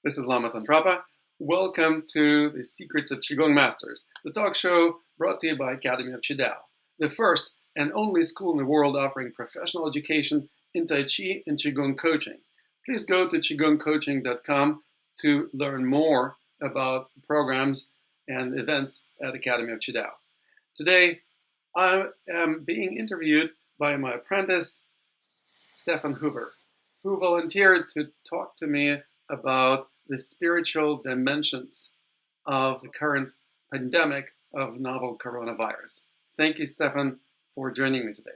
This is Lama Tantrapa. Welcome to the Secrets of Qigong Masters, the talk show brought to you by Academy of Qidao, the first and only school in the world offering professional education in Tai Chi and Qigong coaching. Please go to qigongcoaching.com to learn more about programs and events at Academy of Qidao. Today, I am being interviewed by my apprentice, Stefan Hoover, who volunteered to talk to me about the spiritual dimensions of the current pandemic of novel coronavirus. Thank you, Stefan, for joining me today.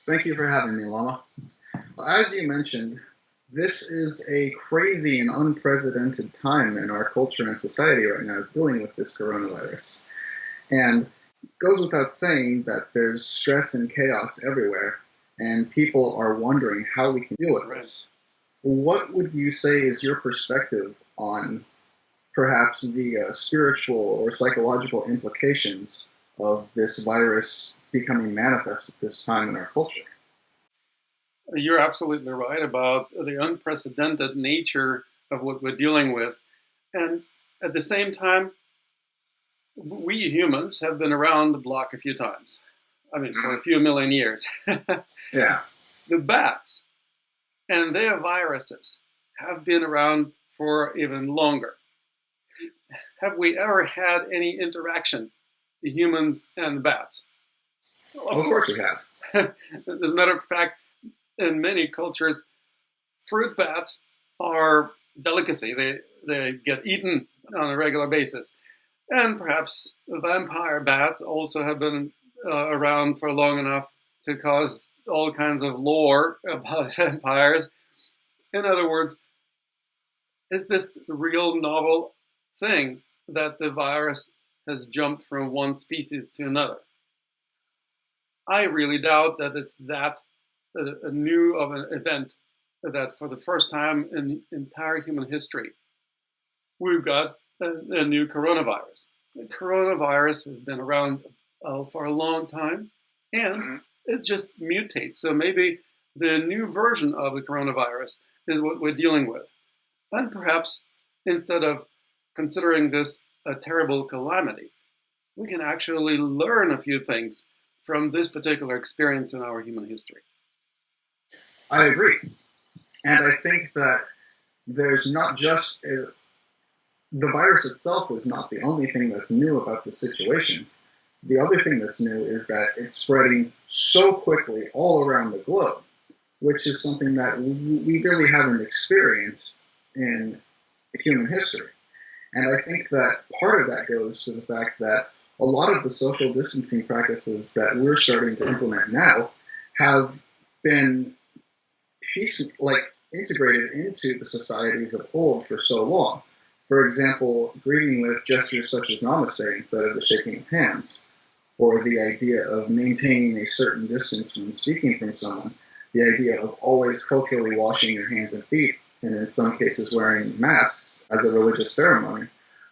Thank you for having me, Lama. As you mentioned, this is a crazy and unprecedented time in our culture and society right now dealing with this coronavirus. And it goes without saying that there's stress and chaos everywhere, and people are wondering how we can deal with this. What would you say is your perspective on perhaps the spiritual or psychological implications of this virus becoming manifest at this time in our culture? You're absolutely right about the unprecedented nature of what we're dealing with. And at the same time, we humans have been around the block a few times. I mean, for a few million years. Yeah. The bats and their viruses have been around for even longer. Have we ever had any interaction, the humans and the bats? Well, of course we have. As a matter of fact, in many cultures, fruit bats are delicacy. They get eaten on a regular basis. And perhaps vampire bats also have been around for long enough to cause all kinds of lore about vampires. In other words, is this the real novel thing that the virus has jumped from one species to another? I really doubt that it's that new of an event that for the first time in entire human history, we've got a new coronavirus. The coronavirus has been around for a long time, and it just mutates. So maybe the new version of the coronavirus is what we're dealing with. And perhaps instead of considering this a terrible calamity, we can actually learn a few things from this particular experience in our human history. I agree. And I think that there's not just the virus itself is not the only thing that's new about the situation. The other thing that's new is that it's spreading so quickly all around the globe, which is something that we really haven't experienced in human history. And I think that part of that goes to the fact that a lot of the social distancing practices that we're starting to implement now have been integrated into the societies of old for so long. For example, greeting with gestures such as namaste instead of the shaking of hands, or the idea of maintaining a certain distance when speaking from someone, the idea of always culturally washing your hands and feet, and in some cases wearing masks as a religious ceremony.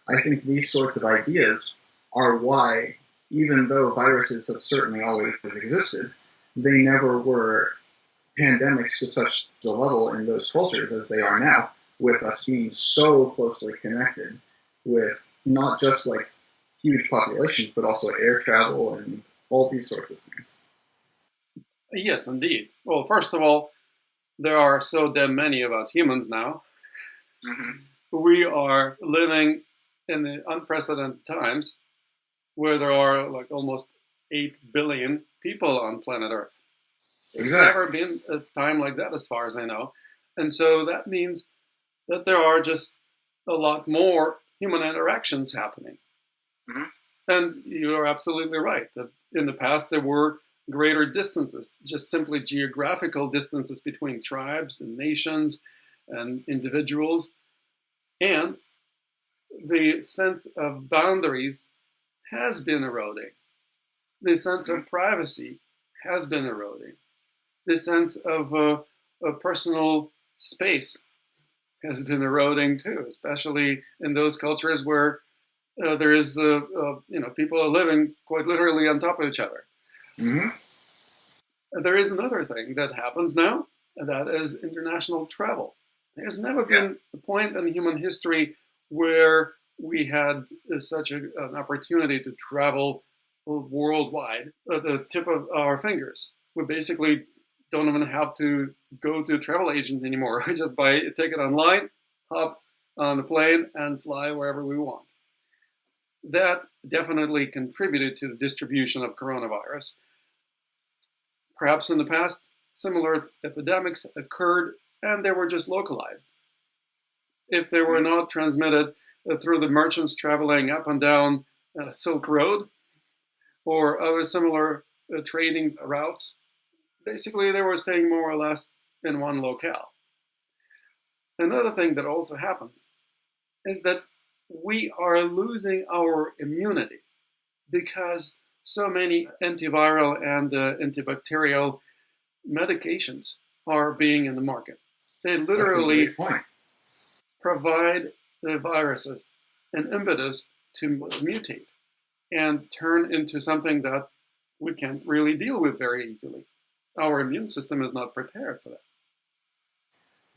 I think these sorts of ideas are why, even though viruses have certainly always existed, they never were pandemics to such the level in those cultures as they are now, with us being so closely connected with not just like huge populations, but also air travel and all these sorts of things. Yes, indeed. Well, first of all, there are so damn many of us humans now. We are living in the unprecedented times where there are like almost 8 billion people on planet Earth. There's never been a time like that as far as I know. And so that means that there are just a lot more human interactions happening. And you are absolutely right that in the past there were greater distances, just simply geographical distances between tribes and nations and individuals. And the sense of boundaries has been eroding. The sense of privacy has been eroding. The sense of a personal space has been eroding too, especially in those cultures where there is, people are living quite literally on top of each other. There is another thing that happens now, and that is international travel. There's never been a point in human history where we had an opportunity to travel worldwide at the tip of our fingers. We basically don't even have to go to a travel agent anymore. We just buy a ticket online, hop on the plane, and fly wherever we want. That definitely contributed to the distribution of coronavirus. Perhaps in the past, similar epidemics occurred and they were just localized. If they were not transmitted through the merchants traveling up and down Silk Road or other similar trading routes, basically they were staying more or less in one locale. Another thing that also happens is that we are losing our immunity because so many antiviral and antibacterial medications are being in the market. They literally provide the viruses an impetus to mutate and turn into something that we can't really deal with very easily. Our immune system is not prepared for that.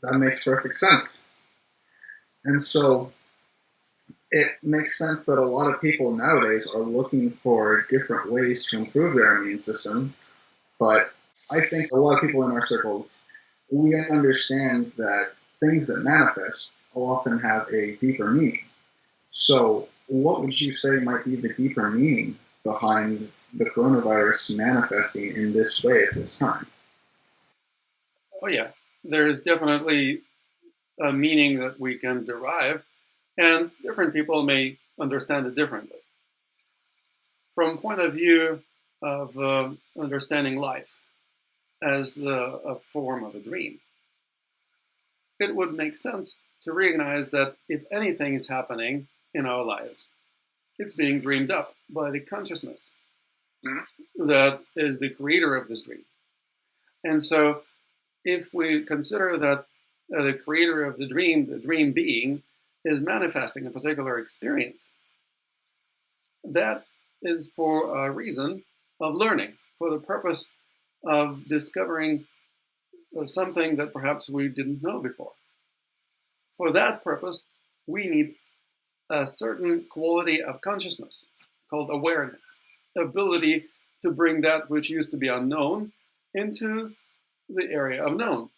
That makes perfect sense. And so it makes sense that a lot of people nowadays are looking for different ways to improve their immune system. But I think a lot of people in our circles, we understand that things that manifest will often have a deeper meaning. So what would you say might be the deeper meaning behind the coronavirus manifesting in this way at this time? Oh yeah, there is definitely a meaning that we can derive, and different people may understand it differently. From point of view of understanding life as a form of a dream, it would make sense to recognize that if anything is happening in our lives, it's being dreamed up by the consciousness that is the creator of this dream. And so if we consider that the creator of the dream being, is manifesting a particular experience, that is for a reason of learning, for the purpose of discovering something that perhaps we didn't know before. For that purpose, we need a certain quality of consciousness called awareness, ability to bring that which used to be unknown into the area of known.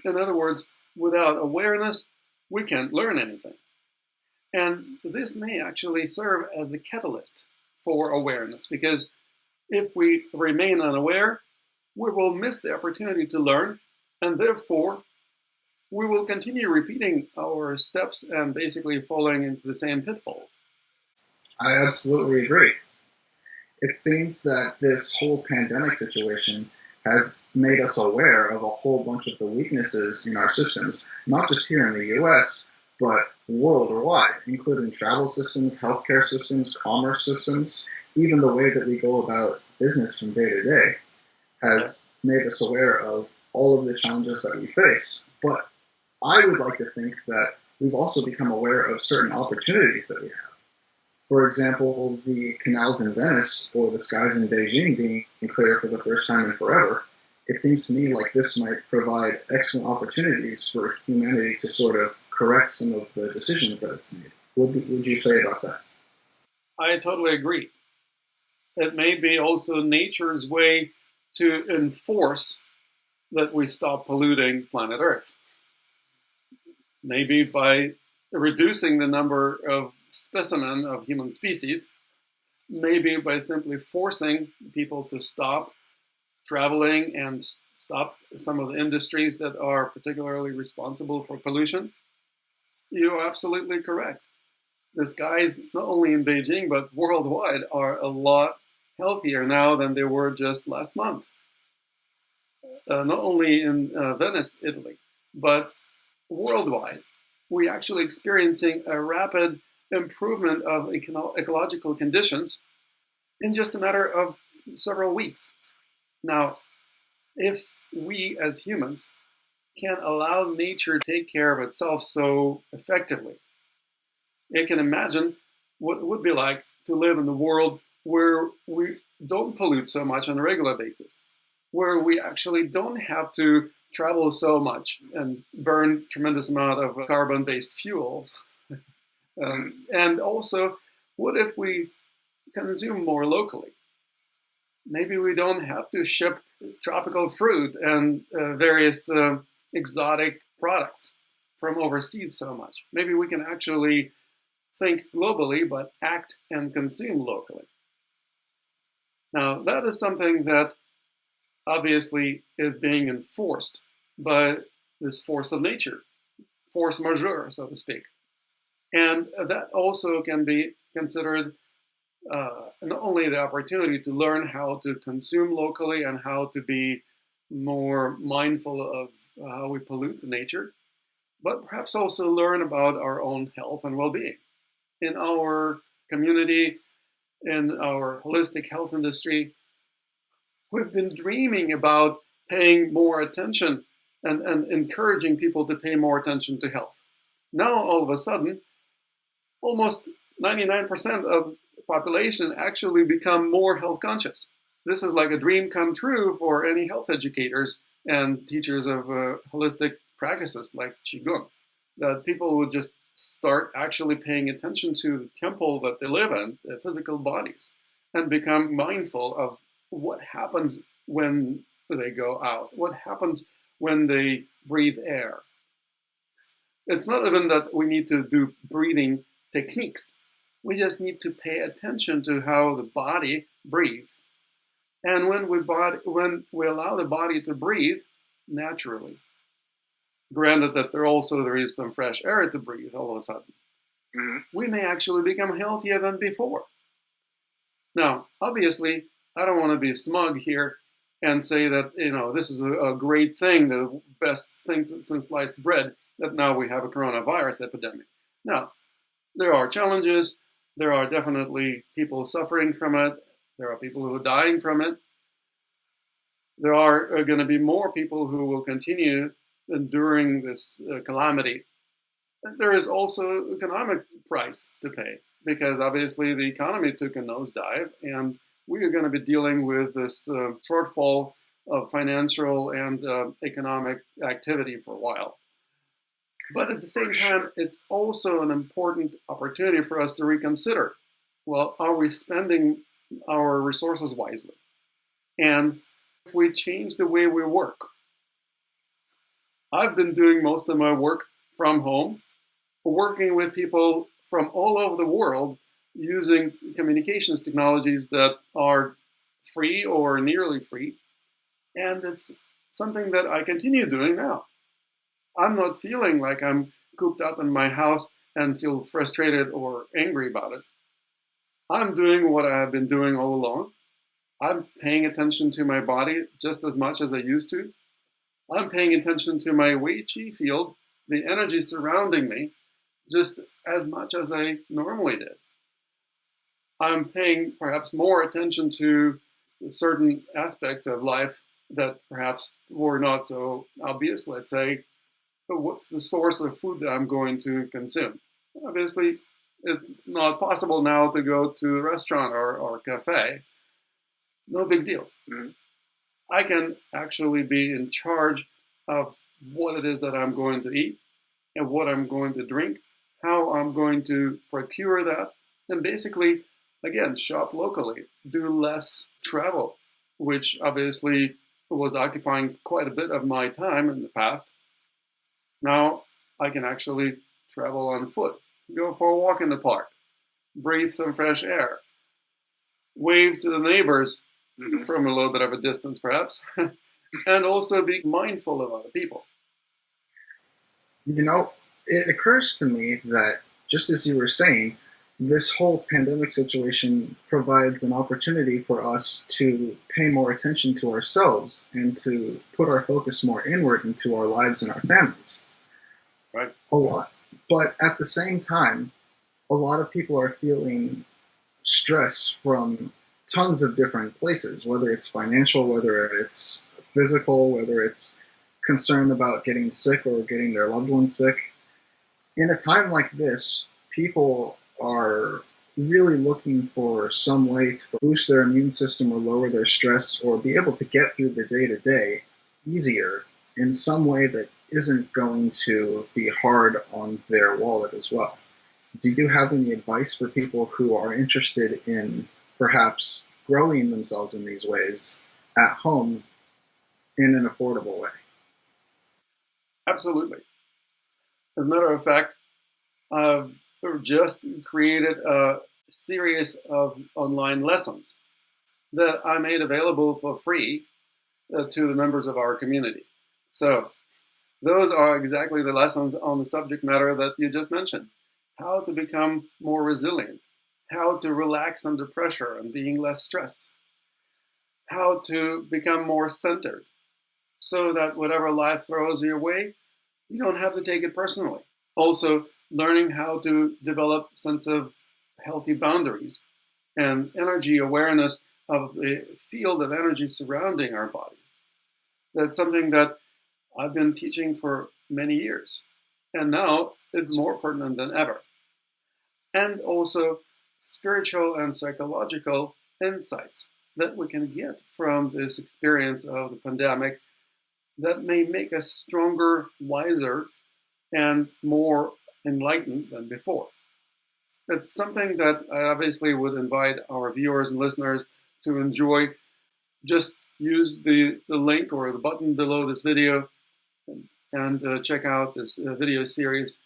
In other words, without awareness, we can't learn anything. And this may actually serve as the catalyst for awareness, because if we remain unaware, we will miss the opportunity to learn, and therefore we will continue repeating our steps and basically falling into the same pitfalls. I absolutely agree. It seems that this whole pandemic situation has made us aware of a whole bunch of the weaknesses in our systems, not just here in the US, but worldwide, including travel systems, healthcare systems, commerce systems, even the way that we go about business from day to day has made us aware of all of the challenges that we face. But I would like to think that we've also become aware of certain opportunities that we have. For example, the canals in Venice or the skies in Beijing being clear for the first time in forever. It seems to me like this might provide excellent opportunities for humanity to sort of correct some of the decisions that it's made. What would you say about that? I totally agree. It may be also nature's way to enforce that we stop polluting planet Earth. Maybe by reducing the number of specimen of human species, maybe by simply forcing people to stop traveling and stop some of the industries that are particularly responsible for pollution. You're absolutely correct. The skies, not only in Beijing, but worldwide, are a lot healthier now than they were just last month. Not only in Venice, Italy, but worldwide. We're actually experiencing a rapid improvement of ecological conditions in just a matter of several weeks. Now, if we as humans can allow nature to take care of itself so effectively, you can imagine what it would be like to live in a world where we don't pollute so much on a regular basis, where we actually don't have to travel so much and burn tremendous amount of carbon-based fuels? And also, what if we consume more locally? Maybe we don't have to ship tropical fruit and various exotic products from overseas so much. Maybe we can actually think globally, but act and consume locally. Now, that is something that obviously is being enforced by this force of nature, force majeure, so to speak. And that also can be considered not only the opportunity to learn how to consume locally and how to be more mindful of how we pollute the nature, but perhaps also learn about our own health and well-being. In our community, in our holistic health industry, we've been dreaming about paying more attention and encouraging people to pay more attention to health. Now, all of a sudden, almost 99% of the population actually become more health conscious. This is like a dream come true for any health educators and teachers of holistic practices like Qigong, that people would just start actually paying attention to the temple that they live in, their physical bodies, and become mindful of what happens when they go out, what happens when they breathe air. It's not even that we need to do breathing techniques. We just need to pay attention to how the body breathes. And when we allow the body to breathe naturally, granted that there is some fresh air to breathe all of a sudden, we may actually become healthier than before. Now, obviously, I don't want to be smug here and say that, this is a great thing, the best thing since sliced bread, that now we have a coronavirus epidemic. No, there are challenges. There are definitely people suffering from it. There are people who are dying from it. There are going to be more people who will continue enduring this calamity. There is also economic price to pay, because obviously the economy took a nosedive, and we are going to be dealing with this shortfall of financial and economic activity for a while. But at the same time, it's also an important opportunity for us to reconsider, well, are we spending our resources wisely? And if we change the way we work, I've been doing most of my work from home, working with people from all over the world using communications technologies that are free or nearly free. And it's something that I continue doing now. I'm not feeling like I'm cooped up in my house and feel frustrated or angry about it. I'm doing what I have been doing all along. I'm paying attention to my body just as much as I used to. I'm paying attention to my Wei Qi field, the energy surrounding me, just as much as I normally did. I'm paying perhaps more attention to certain aspects of life that perhaps were not so obvious. Let's say, what's the source of food that I'm going to consume? Obviously, it's not possible now to go to a restaurant or cafe. No big deal. I can actually be in charge of what it is that I'm going to eat and what I'm going to drink, how I'm going to procure that, and basically, again, shop locally, do less travel, which obviously was occupying quite a bit of my time in the past. Now I can actually travel on foot, go for a walk in the park, breathe some fresh air, wave to the neighbors from a little bit of a distance perhaps, and also be mindful of other people. It occurs to me that, just as you were saying, this whole pandemic situation provides an opportunity for us to pay more attention to ourselves and to put our focus more inward into our lives and our families. Right. A lot. But at the same time, a lot of people are feeling stress from tons of different places, whether it's financial, whether it's physical, whether it's concern about getting sick or getting their loved ones sick. In a time like this, people are really looking for some way to boost their immune system or lower their stress or be able to get through the day-to-day easier in some way that isn't going to be hard on their wallet as well. Do you have any advice for people who are interested in perhaps growing themselves in these ways at home in an affordable way? Absolutely. As a matter of fact, I've just created a series of online lessons that I made available for free to the members of our community. So those are exactly the lessons on the subject matter that you just mentioned. How to become more resilient, how to relax under pressure and being less stressed, how to become more centered so that whatever life throws your way, you don't have to take it personally. Also, learning how to develop a sense of healthy boundaries and energy awareness of the field of energy surrounding our bodies. That's something that I've been teaching for many years, and now it's more pertinent than ever. And also spiritual and psychological insights that we can get from this experience of the pandemic that may make us stronger, wiser, and more enlightened than before. It's something that I obviously would invite our viewers and listeners to enjoy. Just use the link or the button below this video and check out this video series.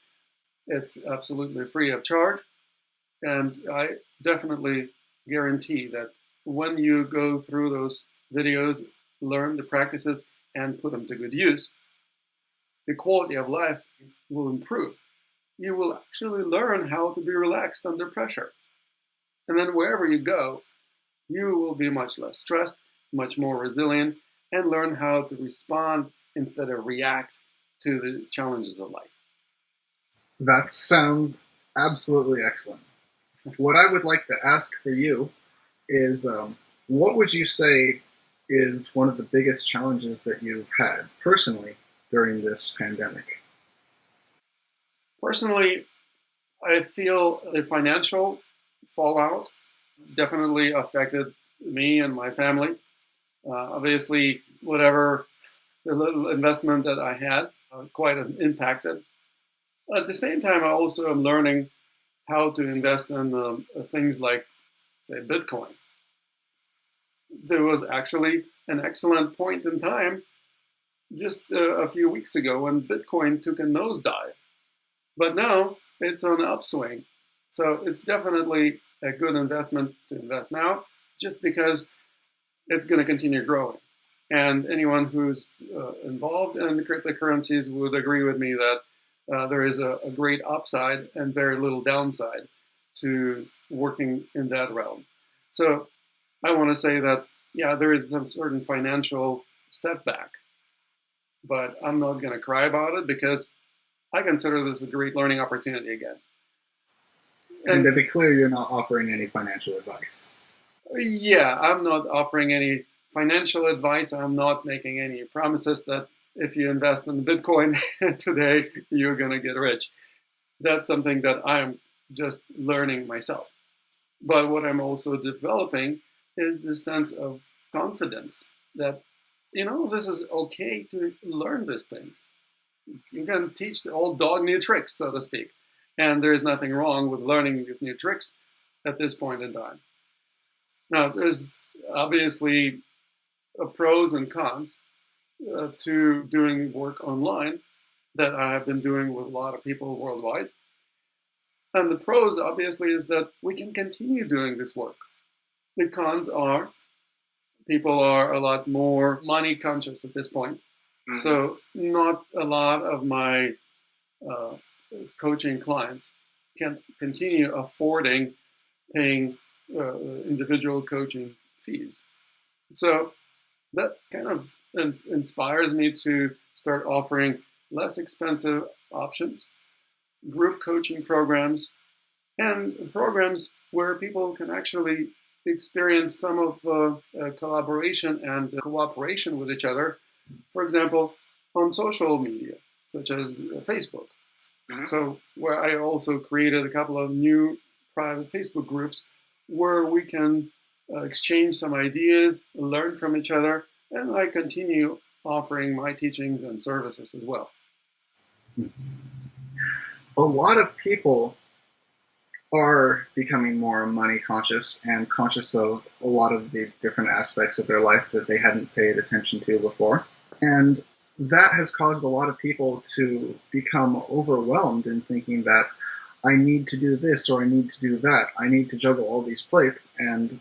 It's absolutely free of charge. And I definitely guarantee that when you go through those videos, learn the practices, and put them to good use, the quality of life will improve. You will actually learn how to be relaxed under pressure. And then wherever you go, you will be much less stressed, much more resilient, and learn how to respond instead of react to the challenges of life. That sounds absolutely excellent. What I would like to ask for you is what would you say is one of the biggest challenges that you've had personally during this pandemic? Personally, I feel the financial fallout definitely affected me and my family. Obviously, whatever the little investment that I had quite impacted. At the same time, I also am learning how to invest in things like, say, Bitcoin. There was actually an excellent point in time just a few weeks ago when Bitcoin took a nosedive. But now it's on an upswing. So it's definitely a good investment to invest now, just because it's going to continue growing. And anyone who's involved in the cryptocurrencies would agree with me that there is a great upside and very little downside to working in that realm. So I want to say that, yeah, there is some certain financial setback, but I'm not going to cry about it because I consider this a great learning opportunity again. And to be clear, you're not offering any financial advice. Yeah, I'm not offering any financial advice. I'm not making any promises that if you invest in Bitcoin today, you're going to get rich. That's something that I'm just learning myself. But what I'm also developing is this sense of confidence that, this is okay to learn these things. You can teach the old dog new tricks, so to speak. And there's nothing wrong with learning these new tricks at this point in time. Now, there's obviously pros and cons to doing work online that I have been doing with a lot of people worldwide. And the pros, obviously, is that we can continue doing this work. The cons are people are a lot more money conscious at this point. Mm-hmm. So not a lot of my coaching clients can continue affording paying individual coaching fees. So that kind of inspires me to start offering less expensive options, group coaching programs, and programs where people can actually experience some of collaboration and cooperation with each other. For example, on social media, such as Facebook. Mm-hmm. So where I also created a couple of new private Facebook groups where we can exchange some ideas, learn from each other, and I continue offering my teachings and services as well. A lot of people are becoming more money conscious and conscious of a lot of the different aspects of their life that they hadn't paid attention to before. And that has caused a lot of people to become overwhelmed in thinking that I need to do this or I need to do that. I need to juggle all these plates, and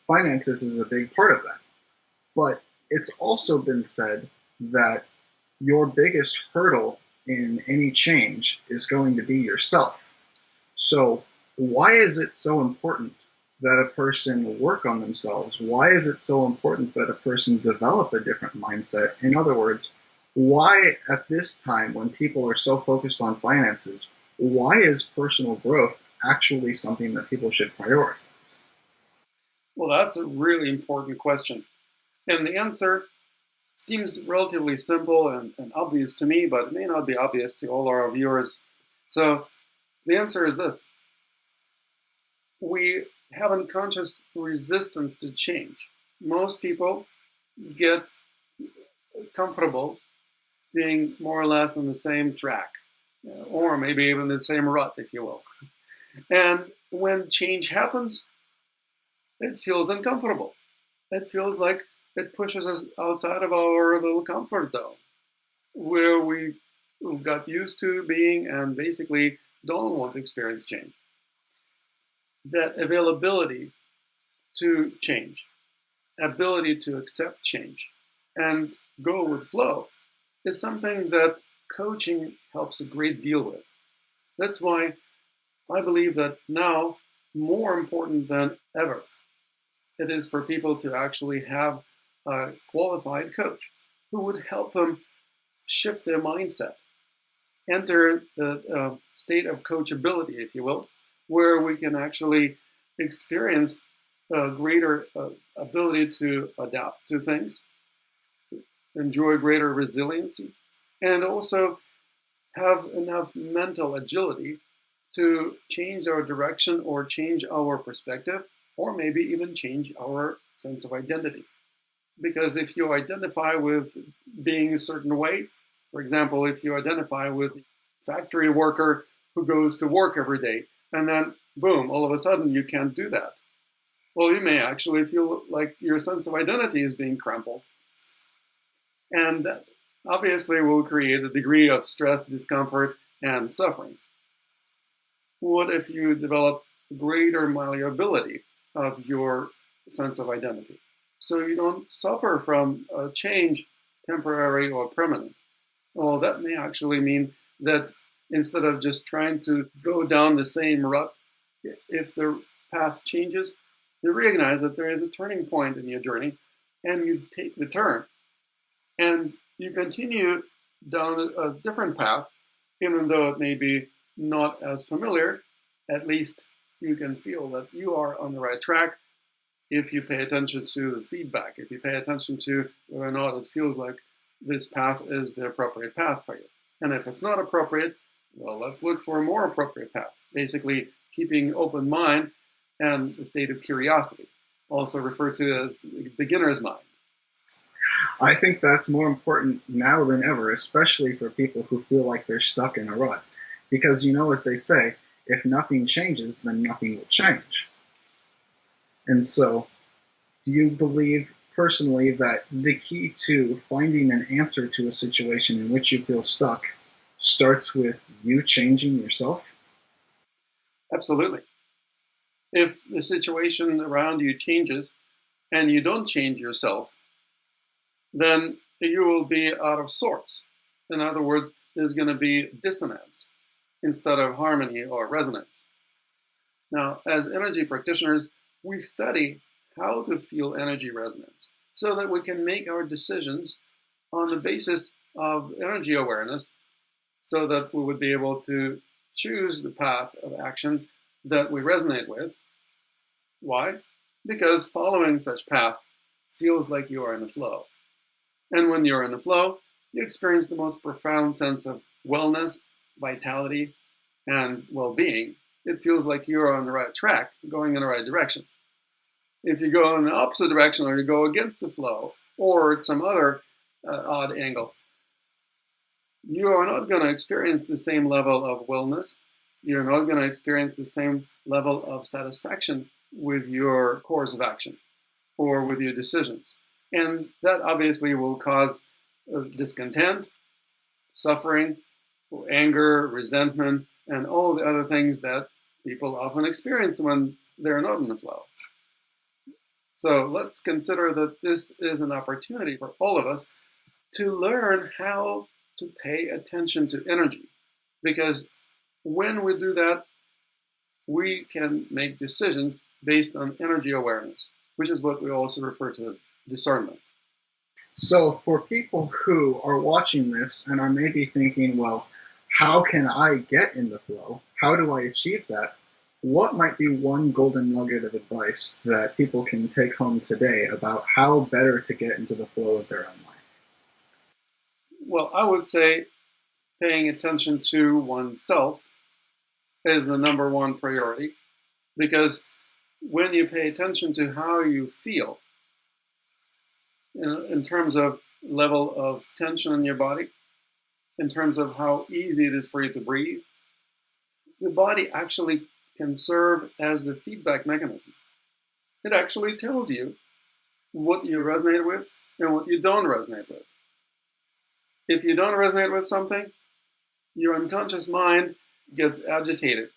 finances is a big part of that. But it's also been said that your biggest hurdle in any change is going to be yourself. So why is it so important that a person work on themselves? Why is it so important that a person develop a different mindset? In other words, why at this time when people are so focused on finances, why is personal growth actually something that people should prioritize? Well, that's a really important question. And the answer seems relatively simple and obvious to me, but it may not be obvious to all our viewers. So the answer is this. We have unconscious resistance to change. Most people get comfortable being more or less on the same track, or maybe even the same rut, if you will. And when change happens, it feels uncomfortable. It feels like it pushes us outside of our little comfort zone, where we got used to being and basically don't want to experience change. That availability to change, ability to accept change, and go with flow is something that coaching helps a great deal with. That's why I believe that now, more important than ever, it is for people to actually have a qualified coach who would help them shift their mindset, enter the state of coachability, if you will, where we can actually experience a greater ability to adapt to things, enjoy greater resiliency, and also have enough mental agility to change our direction or change our perspective, or maybe even change our sense of identity. Because if you identify with being a certain way, for example, if you identify with a factory worker who goes to work every day, and then boom, all of a sudden you can't do that. Well, you may actually feel like your sense of identity is being crumpled. And that obviously will create a degree of stress, discomfort, and suffering. What if you develop greater malleability of your sense of identity, so you don't suffer from a change, temporary or permanent? Well, that may actually mean that instead of just trying to go down the same rut, if the path changes, you recognize that there is a turning point in your journey, and you take the turn. And you continue down a different path, even though it may be not as familiar. At least you can feel that you are on the right track if you pay attention to the feedback, if you pay attention to whether or not it feels like this path is the appropriate path for you. And if it's not appropriate, well, let's look for a more appropriate path. Basically, keeping open mind and the state of curiosity, also referred to as the beginner's mind. I think that's more important now than ever, especially for people who feel like they're stuck in a rut. Because, as they say, if nothing changes, then nothing will change. And so, do you believe personally that the key to finding an answer to a situation in which you feel stuck starts with you changing yourself? Absolutely. If the situation around you changes and you don't change yourself, then you will be out of sorts. In other words, there's going to be dissonance instead of harmony or resonance. Now, as energy practitioners, we study how to feel energy resonance so that we can make our decisions on the basis of energy awareness, so that we would be able to choose the path of action that we resonate with. Why? Because following such path feels like you are in a flow. And when you're in a flow, you experience the most profound sense of wellness, vitality, and well-being. It feels like you're on the right track, going in the right direction. If you go in the opposite direction, or you go against the flow, or some other odd angle, you are not going to experience the same level of wellness. You're not going to experience the same level of satisfaction with your course of action or with your decisions. And that obviously will cause discontent, suffering, anger, resentment, and all the other things that people often experience when they're not in the flow. So let's consider that this is an opportunity for all of us to learn how to pay attention to energy. Because when we do that, we can make decisions based on energy awareness, which is what we also refer to as discernment. So for people who are watching this and are maybe thinking, well, how can I get in the flow? How do I achieve that? What might be one golden nugget of advice that people can take home today about how better to get into the flow of their own life? Well, I would say paying attention to oneself is the number one priority, because when you pay attention to how you feel in terms of level of tension in your body, in terms of how easy it is for you to breathe, the body actually can serve as the feedback mechanism. It actually tells you what you resonate with and what you don't resonate with. If you don't resonate with something, your unconscious mind gets agitated.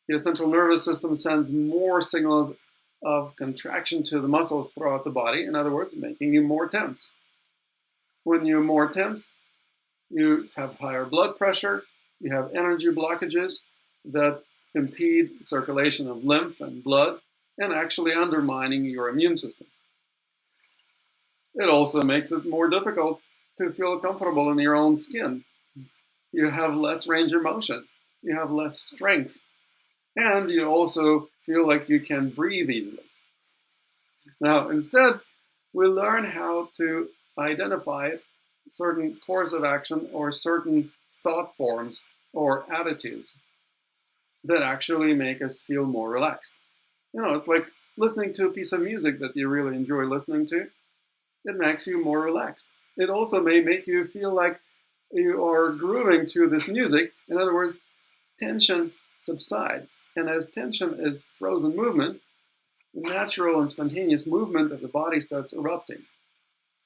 Your central nervous system sends more signals of contraction to the muscles throughout the body, in other words, making you more tense. When you're more tense, you have higher blood pressure, you have energy blockages that impede circulation of lymph and blood, and actually undermining your immune system. It also makes it more difficult to feel comfortable in your own skin. You have less range of motion, you have less strength, and you also feel like you can breathe easily. Now, instead, we learn how to identify certain course of action or certain thought forms or attitudes that actually make us feel more relaxed. It's like listening to a piece of music that you really enjoy listening to. It makes you more relaxed. It also may make you feel like you are grooving to this music. In other words, tension subsides. And as tension is frozen movement, the natural and spontaneous movement of the body starts erupting.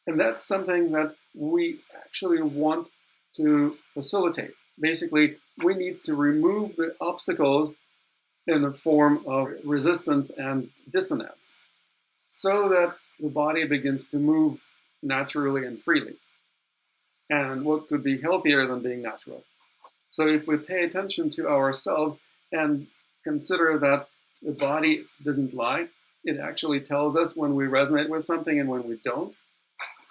And that's something that we actually want to facilitate. Basically, we need to remove the obstacles in the form of resistance and dissonance so that the body begins to move naturally and freely. And what could be healthier than being natural? So if we pay attention to ourselves and consider that the body doesn't lie, it actually tells us when we resonate with something and when we don't,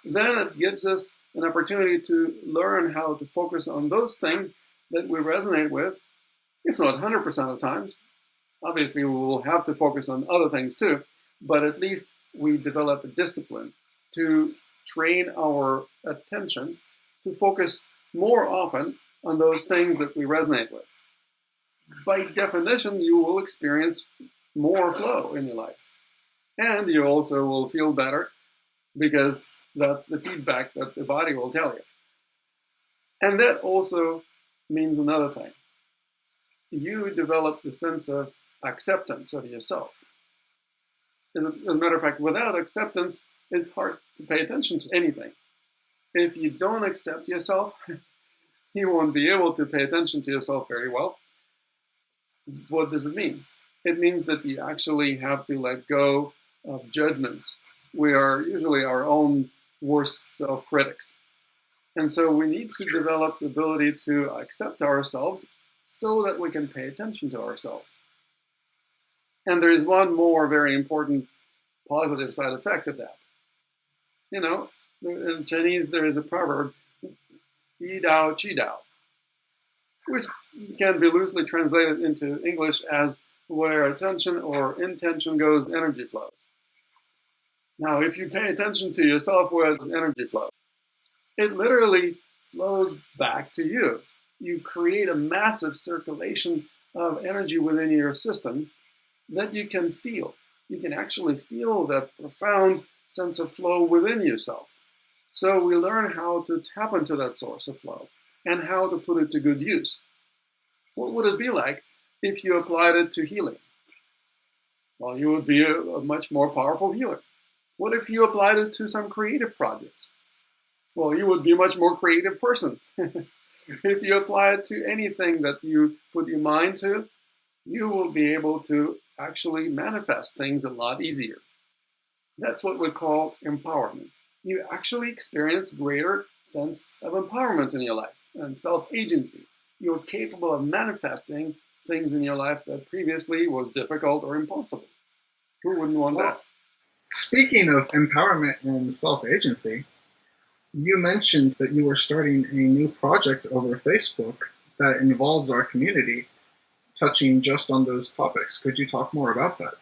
then it gives us an opportunity to learn how to focus on those things that we resonate with, if not 100% of the times. Obviously, we will have to focus on other things too, but at least we develop a discipline to train our attention to focus more often on those things that we resonate with. By definition, you will experience more flow in your life. And you also will feel better because that's the feedback that the body will tell you. And that also means another thing. You develop the sense of acceptance of yourself. As a matter of fact, without acceptance, it's hard to pay attention to anything. If you don't accept yourself, you won't be able to pay attention to yourself very well. What does it mean? It means that you actually have to let go of judgments. We are usually our own worst self-critics. And so we need to develop the ability to accept ourselves so that we can pay attention to ourselves. And there's one more very important positive side effect of that. In Chinese there is a proverb, yi dao qi dao, which can be loosely translated into English as where attention or intention goes, energy flows. Now, if you pay attention to yourself, where energy flows, it literally flows back to you. You create a massive circulation of energy within your system that you can feel. You can actually feel that profound sense of flow within yourself. So we learn how to tap into that source of flow and how to put it to good use. What would it be like if you applied it to healing? Well, you would be a much more powerful healer. What if you applied it to some creative projects? Well, you would be a much more creative person. If you apply it to anything that you put your mind to, you will be able to actually manifest things a lot easier. That's what we call empowerment. You actually experience greater sense of empowerment in your life and self-agency. You're capable of manifesting things in your life that previously was difficult or impossible. Who wouldn't want that? Speaking of empowerment and self-agency, you mentioned that you were starting a new project over Facebook that involves our community, touching just on those topics. Could you talk more about that?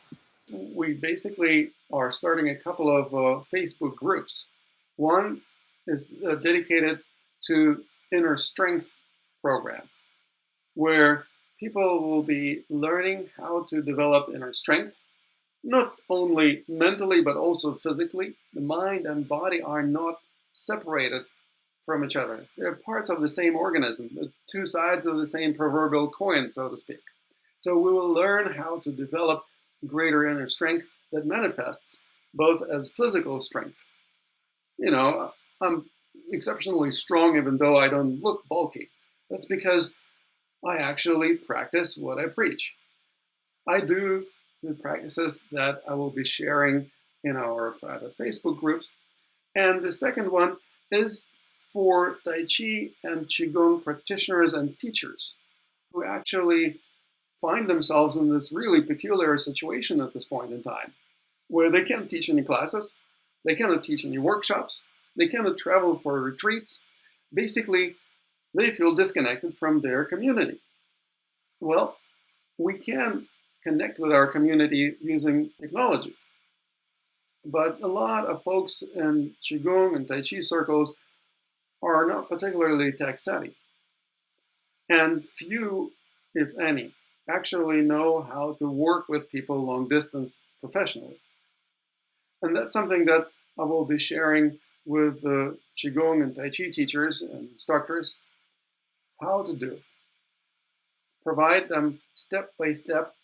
We basically are starting a couple of Facebook groups. One is dedicated to inner strength program, where people will be learning how to develop inner strength, not only mentally, but also physically. The mind and body are not separated from each other. They're parts of the same organism, the two sides of the same proverbial coin, so to speak. So we will learn how to develop greater inner strength that manifests both as physical strength. You know, I'm exceptionally strong even though I don't look bulky. That's because I actually practice what I preach. I do the practices that I will be sharing in our private Facebook groups. And the second one is for Tai Chi and Qigong practitioners and teachers who actually find themselves in this really peculiar situation at this point in time, where they can't teach any classes, they cannot teach any workshops, they cannot travel for retreats. Basically, they feel disconnected from their community. Well, we can connect with our community using technology. But a lot of folks in Qigong and Tai Chi circles are not particularly tech savvy. And few, if any, actually know how to work with people long distance professionally. And that's something that I will be sharing with the Qigong and Tai Chi teachers and instructors how to do. Provide them step-by-step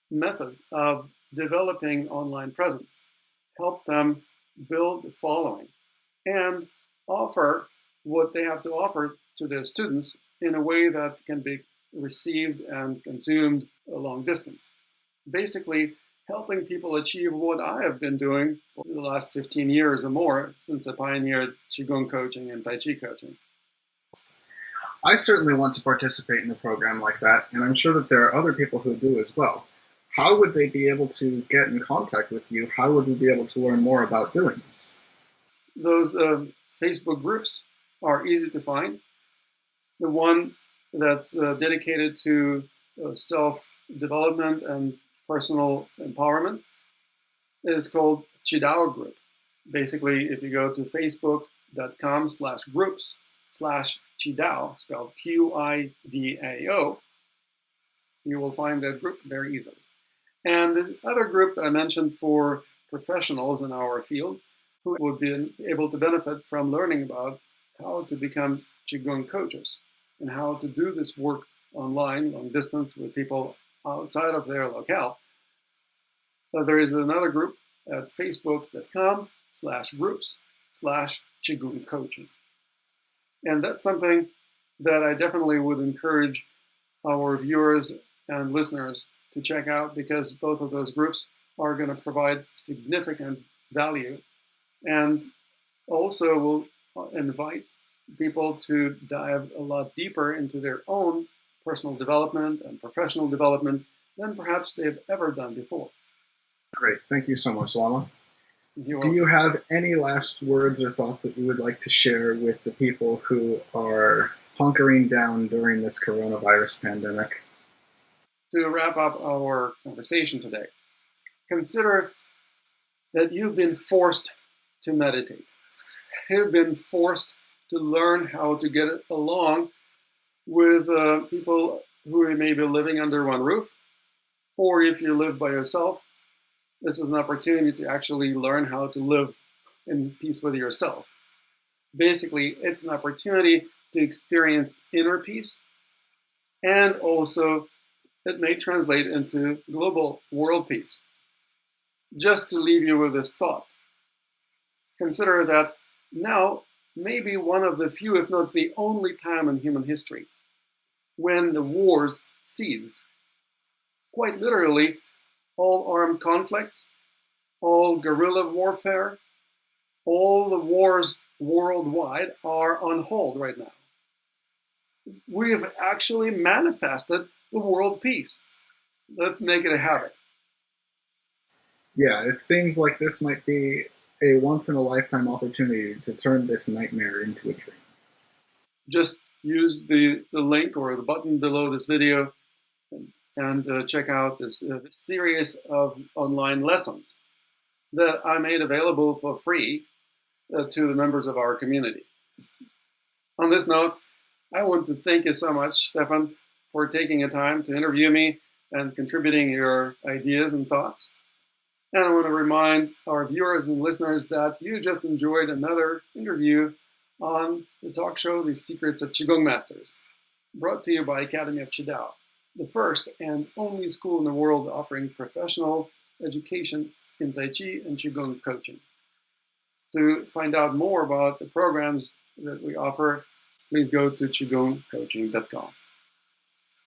method of developing online presence. Help them build a following and offer what they have to offer to their students in a way that can be received and consumed a long distance. Basically, helping people achieve what I have been doing for the last 15 years or more since I pioneered Qigong coaching and Tai Chi coaching. I certainly want to participate in a program like that, and I'm sure that there are other people who do as well. How would they be able to get in contact with you? How would we be able to learn more about doing this? Those Facebook groups are easy to find. The one that's dedicated to self-development and personal empowerment is called Qidao Group. Basically, if you go to facebook.com/groups/Qidao, spelled Qidao, you will find that group very easily. And this other group that I mentioned for professionals in our field who would be able to benefit from learning about how to become Qigong coaches and how to do this work online, long distance, with people outside of their locale. There is another group at facebook.com/groups/Qigong coaching. And that's something that I definitely would encourage our viewers and listeners to check out, because both of those groups are going to provide significant value and also will invite people to dive a lot deeper into their own personal development and professional development than perhaps they've ever done before. Great. Thank you so much, Lama. Do you have any last words or thoughts that you would like to share with the people who are hunkering down during this coronavirus pandemic? To wrap up our conversation today, consider that you've been forced to meditate. You've been forced to learn how to get along with people who may be living under one roof, or if you live by yourself, this is an opportunity to actually learn how to live in peace with yourself. Basically, it's an opportunity to experience inner peace, and also it may translate into global world peace. Just to leave you with this thought, consider that now may be one of the few, if not the only time in human history when the wars ceased. Quite literally, all armed conflicts, all guerrilla warfare, all the wars worldwide are on hold right now. We have actually manifested the world peace. Let's make it a habit. Yeah, it seems like this might be a once in a lifetime opportunity to turn this nightmare into a dream. Just use the link or the button below this video and check out this series of online lessons that I made available for free to the members of our community. On this note, I want to thank you so much, Stefan, for taking the time to interview me and contributing your ideas and thoughts. And I want to remind our viewers and listeners that you just enjoyed another interview on the talk show, The Secrets of Qigong Masters, brought to you by Academy of Qidao, the first and only school in the world offering professional education in Tai Chi and Qigong coaching. To find out more about the programs that we offer, please go to qigongcoaching.com.